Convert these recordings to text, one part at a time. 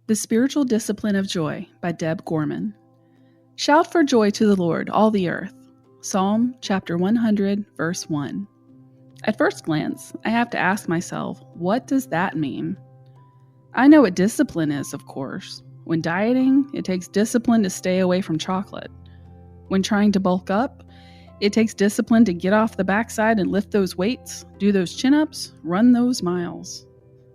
The Spiritual Discipline of Joy by Deb Gorman. Shout for joy to the Lord, all the earth. Psalm chapter 100, verse 1. At first glance, I have to ask myself, what does that mean? I know what discipline is, of course. When dieting, it takes discipline to stay away from chocolate. When trying to bulk up, it takes discipline to get off the backside and lift those weights, do those chin-ups, run those miles.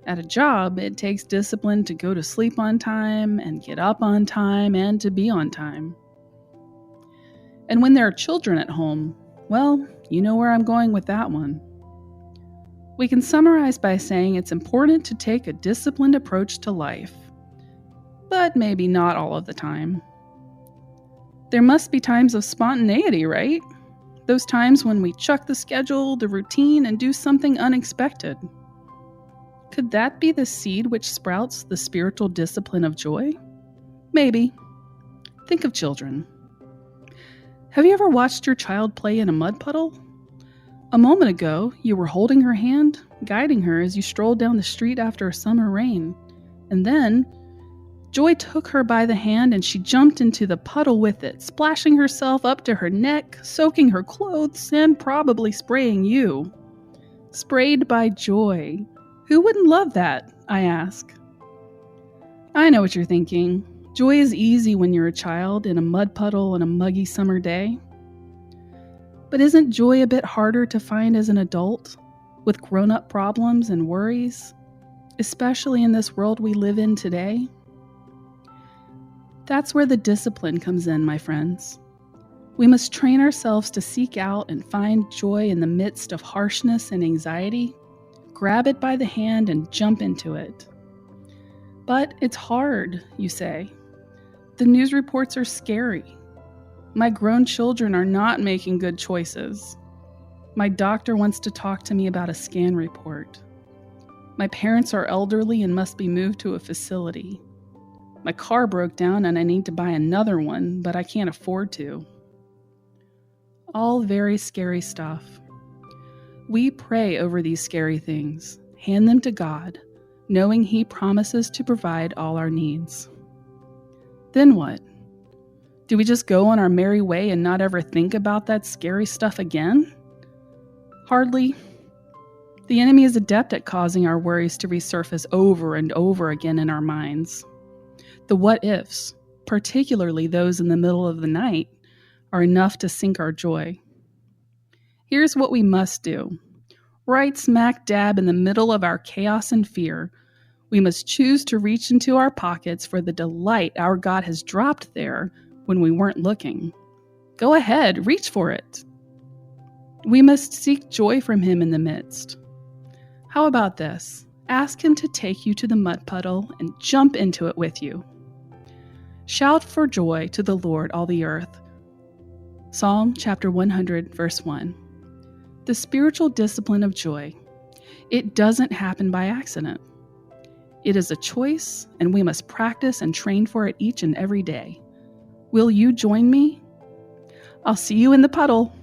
At a job, it takes discipline to go to sleep on time and get up on time and to be on time. And when there are children at home, well, you know where I'm going with that one. We can summarize by saying it's important to take a disciplined approach to life, but maybe not all of the time. There must be times of spontaneity, right? Those times when we chuck the schedule, the routine, and do something unexpected. Could that be the seed which sprouts the spiritual discipline of joy? Maybe. Think of children. Have you ever watched your child play in a mud puddle? A moment ago, you were holding her hand, guiding her as you strolled down the street after a summer rain. And then, joy took her by the hand and she jumped into the puddle with it, splashing herself up to her neck, soaking her clothes, and probably spraying you. Sprayed by joy. Who wouldn't love that, I ask? I know what you're thinking. Joy is easy when you're a child in a mud puddle on a muggy summer day. But isn't joy a bit harder to find as an adult, with grown-up problems and worries, especially in this world we live in today? That's where the discipline comes in, my friends. We must train ourselves to seek out and find joy in the midst of harshness and anxiety. Grab it by the hand and jump into it. But it's hard, you say. The news reports are scary. My grown children are not making good choices. My doctor wants to talk to me about a scan report. My parents are elderly and must be moved to a facility. My car broke down and I need to buy another one, but I can't afford to. All very scary stuff. We pray over these scary things, hand them to God, knowing He promises to provide all our needs. Then what? Do we just go on our merry way and not ever think about that scary stuff again? Hardly. The enemy is adept at causing our worries to resurface over and over again in our minds. The what-ifs, particularly those in the middle of the night, are enough to sink our joy. Here's what we must do. Right smack dab in the middle of our chaos and fear, we must choose to reach into our pockets for the delight our God has dropped there when we weren't looking. Go ahead, reach for it. We must seek joy from Him in the midst. How about this? Ask Him to take you to the mud puddle and jump into it with you. Shout for joy to the Lord, all the earth. Psalm chapter 100, verse 1. The spiritual discipline of joy. It doesn't happen by accident. It is a choice, and we must practice and train for it each and every day. Will you join me? I'll see you in the puddle.